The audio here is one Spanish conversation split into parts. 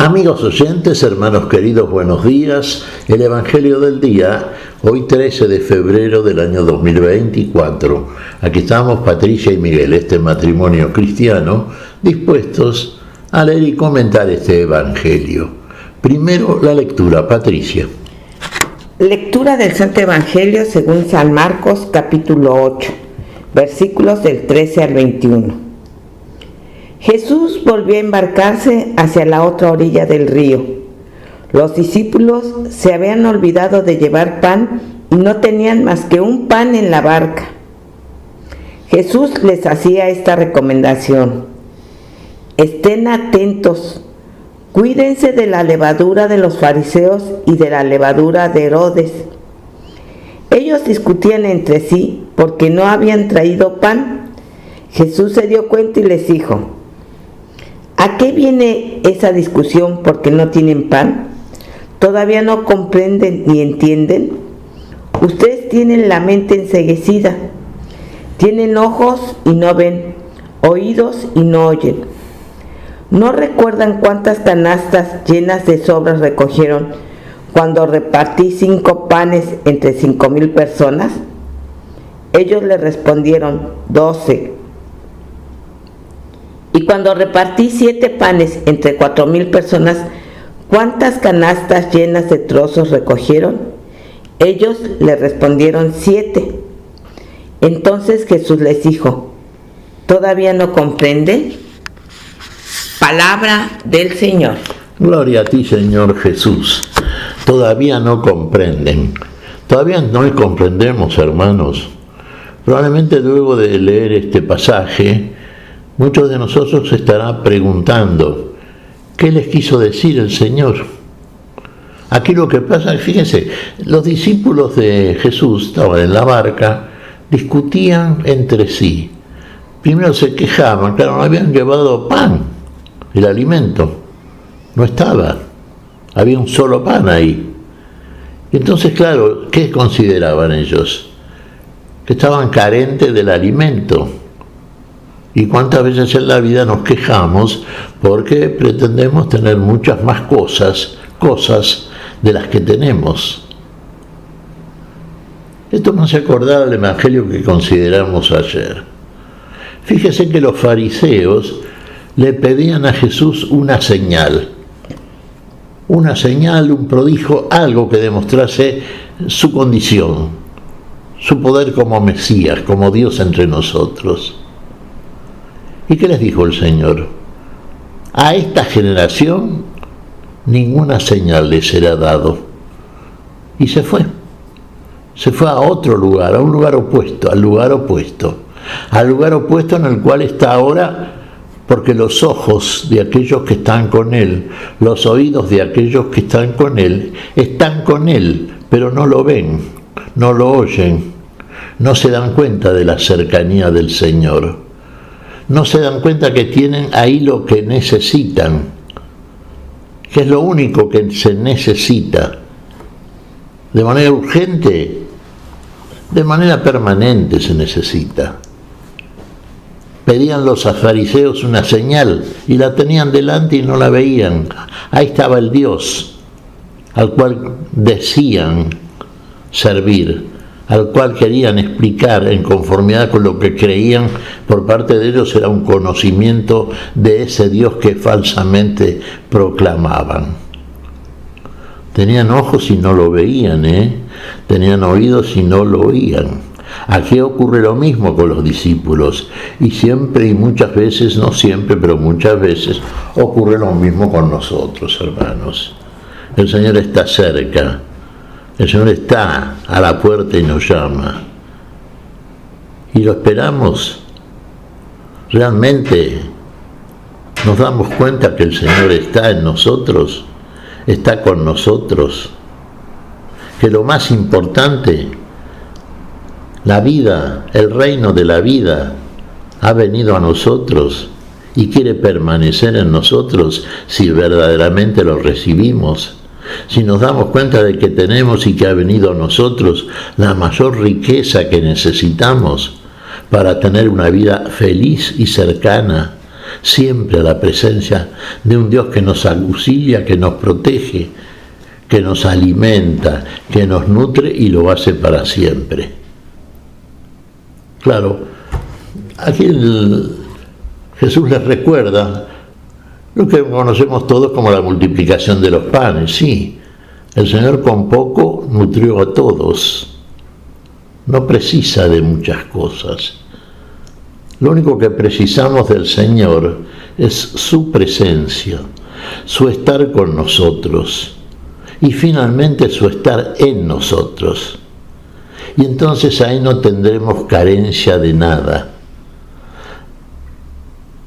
Amigos oyentes, hermanos queridos, buenos días. El Evangelio del día, hoy 13 de febrero del año 2024. Aquí estamos Patricia y Miguel, este matrimonio cristiano, dispuestos a leer y comentar este Evangelio. Primero la lectura, Patricia. Lectura del Santo Evangelio según San Marcos, capítulo 8, versículos del 13 al 21. Jesús volvió a embarcarse hacia la otra orilla del río. Los discípulos se habían olvidado de llevar pan y no tenían más que un pan en la barca. Jesús les hacía esta recomendación: estén atentos, cuídense de la levadura de los fariseos y de la levadura de Herodes. Ellos discutían entre sí porque no habían traído pan. Jesús se dio cuenta y les dijo: ¿a qué viene esa discusión porque no tienen pan? ¿Todavía no comprenden ni entienden? Ustedes tienen la mente enceguecida, tienen ojos y no ven, oídos y no oyen. ¿No recuerdan cuántas canastas llenas de sobras recogieron cuando repartí 5 panes entre 5,000 personas? Ellos le respondieron: 12. Y cuando repartí 7 panes entre 4,000 personas, ¿cuántas canastas llenas de trozos recogieron? Ellos le respondieron: 7. Entonces Jesús les dijo: ¿todavía no comprenden? Palabra del Señor. Gloria a ti, Señor Jesús. Todavía no comprenden. Todavía no comprendemos, hermanos. Probablemente luego de leer este pasaje, muchos de nosotros se estarán preguntando: ¿qué les quiso decir el Señor? Aquí lo que pasa, fíjense, los discípulos de Jesús estaban en la barca, discutían entre sí. Primero se quejaban, claro, no habían llevado pan, el alimento no estaba, había un solo pan ahí. Entonces, claro, ¿qué consideraban ellos? Que estaban carentes del alimento. Y cuántas veces en la vida nos quejamos porque pretendemos tener muchas más cosas de las que tenemos. Esto me hace acordar al Evangelio que consideramos ayer. Fíjese que los fariseos le pedían a Jesús una señal, un prodigio, algo que demostrase su condición, su poder como Mesías, como Dios entre nosotros. ¿Y qué les dijo el Señor? A esta generación ninguna señal les será dado. Y se fue a otro lugar, a un lugar opuesto, al lugar opuesto en el cual está ahora, porque los ojos de aquellos que están con Él, los oídos de aquellos que están con Él, pero no lo ven, no lo oyen, no se dan cuenta de la cercanía del Señor. No se dan cuenta que tienen ahí lo que necesitan, que es lo único que se necesita, de manera urgente, de manera permanente se necesita. Pedían los fariseos una señal y la tenían delante y no la veían. Ahí estaba el Dios al cual decían servir, al cual querían explicar en conformidad con lo que creían. Por parte de ellos era un conocimiento de ese Dios que falsamente proclamaban. Tenían ojos y no lo veían, tenían oídos y no lo oían. Aquí ocurre lo mismo con los discípulos, y siempre y muchas veces, no siempre, pero muchas veces ocurre lo mismo con nosotros, hermanos. El Señor está cerca. El Señor está a la puerta y nos llama. Y lo esperamos. Realmente nos damos cuenta que el Señor está en nosotros, está con nosotros. Que lo más importante, la vida, el reino de la vida, ha venido a nosotros y quiere permanecer en nosotros si verdaderamente lo recibimos. Si nos damos cuenta de que tenemos y que ha venido a nosotros la mayor riqueza que necesitamos para tener una vida feliz y cercana, siempre a la presencia de un Dios que nos auxilia, que nos protege, que nos alimenta, que nos nutre y lo hace para siempre. Claro, aquí Jesús les recuerda lo que conocemos todos como la multiplicación de los panes. Sí, el Señor con poco nutrió a todos, no precisa de muchas cosas. Lo único que precisamos del Señor es su presencia, su estar con nosotros y finalmente su estar en nosotros. Y entonces ahí no tendremos carencia de nada.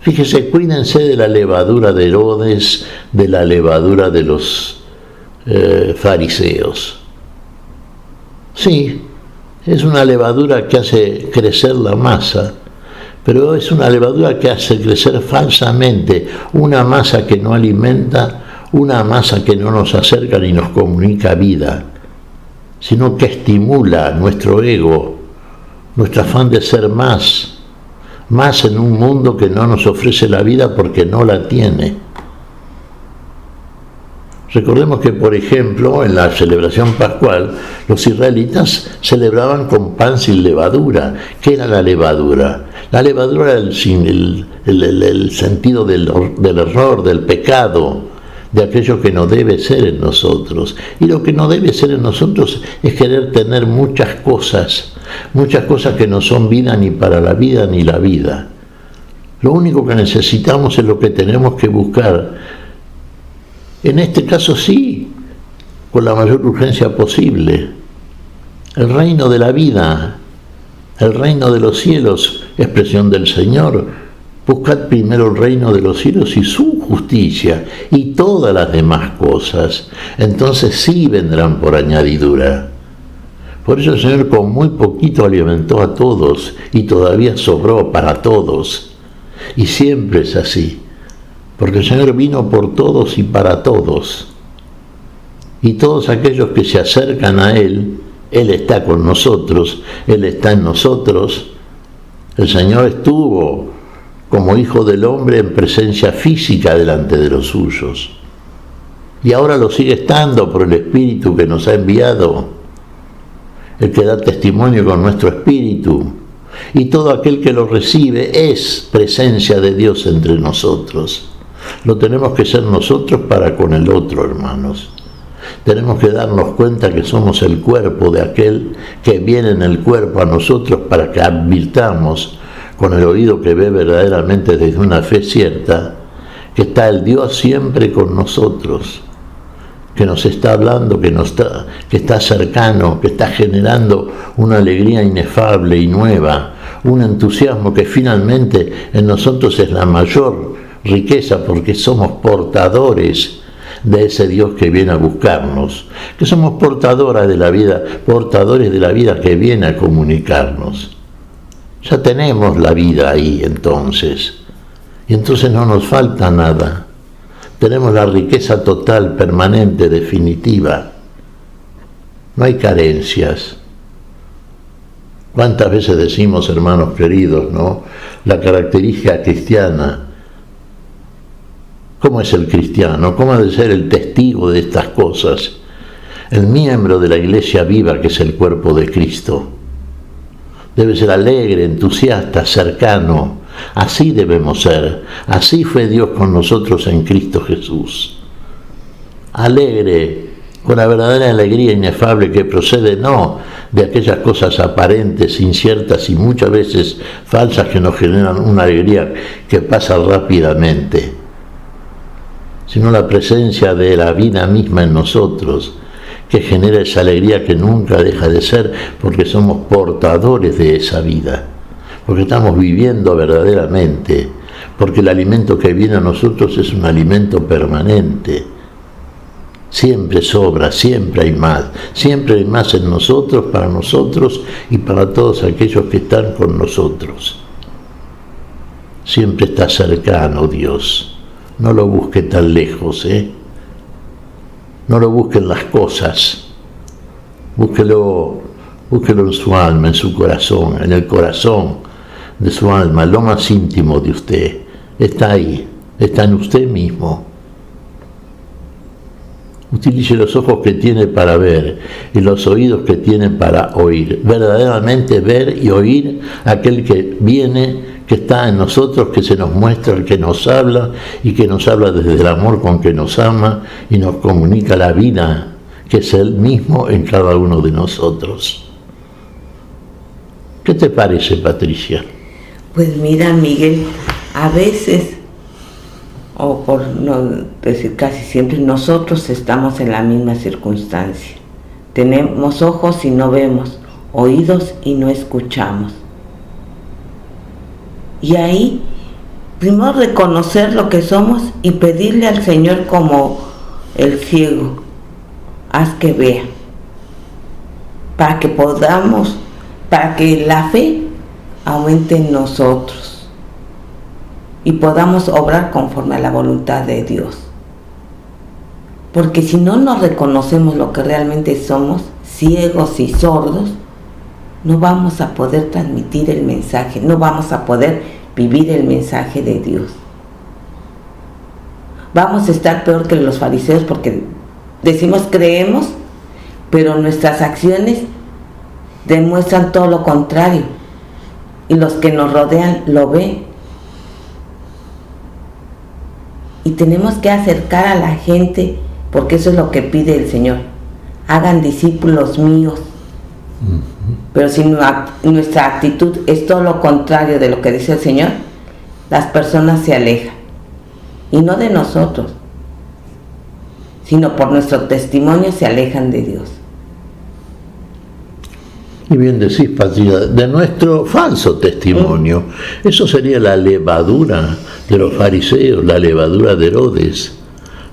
Fíjese, cuídense de la levadura de Herodes, de la levadura de los fariseos. Sí, es una levadura que hace crecer la masa, pero es una levadura que hace crecer falsamente, una masa que no alimenta, una masa que no nos acerca ni nos comunica vida, sino que estimula nuestro ego, nuestro afán de ser más en un mundo que no nos ofrece la vida porque no la tiene. Recordemos que, por ejemplo, en la celebración pascual, los israelitas celebraban con pan sin levadura. ¿Qué era la levadura? La levadura era el sentido del error, del pecado, de aquello que no debe ser en nosotros. Y lo que no debe ser en nosotros es querer tener muchas cosas que no son vida ni para la vida ni la vida. Lo único que necesitamos es lo que tenemos que buscar. En este caso sí, con la mayor urgencia posible. El reino de la vida, el reino de los cielos, expresión del Señor. Buscad primero el reino de los cielos y su justicia y todas las demás cosas. Entonces sí vendrán por añadidura. Por eso el Señor con muy poquito alimentó a todos y todavía sobró para todos. Y siempre es así, porque el Señor vino por todos y para todos. Y todos aquellos que se acercan a Él, Él está con nosotros, Él está en nosotros. El Señor estuvo como Hijo del Hombre en presencia física delante de los suyos. Y ahora lo sigue estando por el Espíritu que nos ha enviado, el que da testimonio con nuestro espíritu. Y todo aquel que lo recibe es presencia de Dios entre nosotros. Lo tenemos que ser nosotros para con el otro, hermanos. Tenemos que darnos cuenta que somos el cuerpo de aquel que viene en el cuerpo a nosotros para que advirtamos con el oído que ve verdaderamente desde una fe cierta, que está el Dios siempre con nosotros, que nos está hablando, que está cercano, que está generando una alegría inefable y nueva, un entusiasmo que finalmente en nosotros es la mayor riqueza, porque somos portadores de ese Dios que viene a buscarnos, que somos portadores de la vida que viene a comunicarnos. Ya tenemos la vida ahí entonces, y entonces no nos falta nada. Tenemos la riqueza total, permanente, definitiva. No hay carencias. ¿Cuántas veces decimos, hermanos queridos, no? La característica cristiana. ¿Cómo es el cristiano? ¿Cómo ha de ser el testigo de estas cosas? El miembro de la iglesia viva, que es el cuerpo de Cristo. Debe ser alegre, entusiasta, cercano. Así debemos ser. Así fue Dios con nosotros en Cristo Jesús. Alegre, con la verdadera alegría inefable que procede no de aquellas cosas aparentes, inciertas y muchas veces falsas que nos generan una alegría que pasa rápidamente, sino la presencia de la vida misma en nosotros, que genera esa alegría que nunca deja de ser, porque somos portadores de esa vida, porque estamos viviendo verdaderamente, porque el alimento que viene a nosotros es un alimento permanente. Siempre sobra, siempre hay más en nosotros, para nosotros y para todos aquellos que están con nosotros. Siempre está cercano Dios, no lo busque tan lejos, No lo busque en las cosas, búsquelo en su alma, en su corazón, en el corazón de su alma, lo más íntimo de usted, está ahí, está en usted mismo. Utilice los ojos que tiene para ver y los oídos que tiene para oír. Verdaderamente ver y oír aquel que viene, que está en nosotros, que se nos muestra, el que nos habla y que nos habla desde el amor con que nos ama y nos comunica la vida, que es Él mismo en cada uno de nosotros. ¿Qué te parece, Patricia? Pues mira, Miguel, a veces, o por no decir casi siempre, nosotros estamos en la misma circunstancia. Tenemos ojos y no vemos, oídos y no escuchamos. Y ahí, primero reconocer lo que somos y pedirle al Señor como el ciego, haz que vea, para que podamos, para que la fe aumente en nosotros y podamos obrar conforme a la voluntad de Dios. Porque si no nos reconocemos lo que realmente somos, ciegos y sordos, no vamos a poder transmitir el mensaje, no vamos a poder vivir el mensaje de Dios. Vamos a estar peor que los fariseos porque decimos creemos, pero nuestras acciones demuestran todo lo contrario y los que nos rodean lo ven. Y tenemos que acercar a la gente porque eso es lo que pide el Señor. Hagan discípulos míos. Pero si nuestra actitud es todo lo contrario de lo que dice el Señor, las personas se alejan. Y no de nosotros, sino por nuestro testimonio se alejan de Dios. Y bien decís, Patricia, de nuestro falso testimonio. Eso sería la levadura de los fariseos, la levadura de Herodes.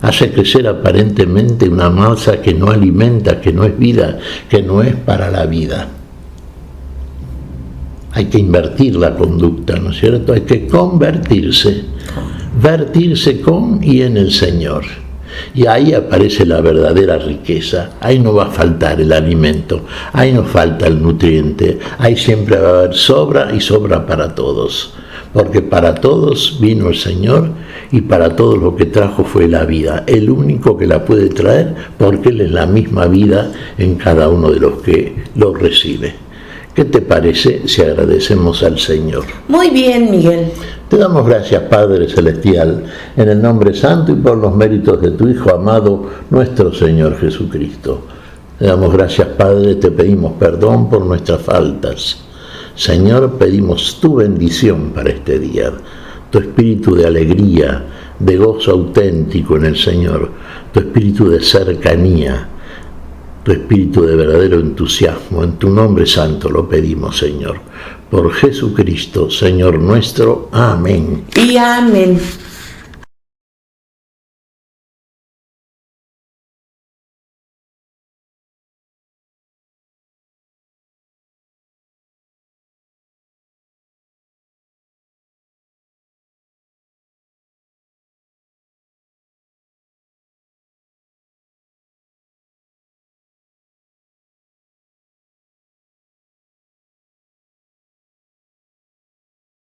Hace crecer aparentemente una masa que no alimenta, que no es vida, que no es para la vida. Hay que invertir la conducta, ¿no es cierto? Hay que convertirse, vertirse con y en el Señor. Y ahí aparece la verdadera riqueza. Ahí no va a faltar el alimento, ahí no falta el nutriente, ahí siempre va a haber sobra y sobra para todos. Porque para todos vino el Señor y para todos lo que trajo fue la vida. El único que la puede traer porque Él es la misma vida en cada uno de los que lo recibe. ¿Qué te parece si agradecemos al Señor? Muy bien, Miguel. Te damos gracias, Padre Celestial, en el nombre santo y por los méritos de tu Hijo amado, nuestro Señor Jesucristo. Te damos gracias, Padre, te pedimos perdón por nuestras faltas. Señor, pedimos tu bendición para este día, tu espíritu de alegría, de gozo auténtico en el Señor, tu espíritu de cercanía, tu espíritu de verdadero entusiasmo. En tu nombre santo lo pedimos, Señor. Por Jesucristo, Señor nuestro. Amén. Y amén.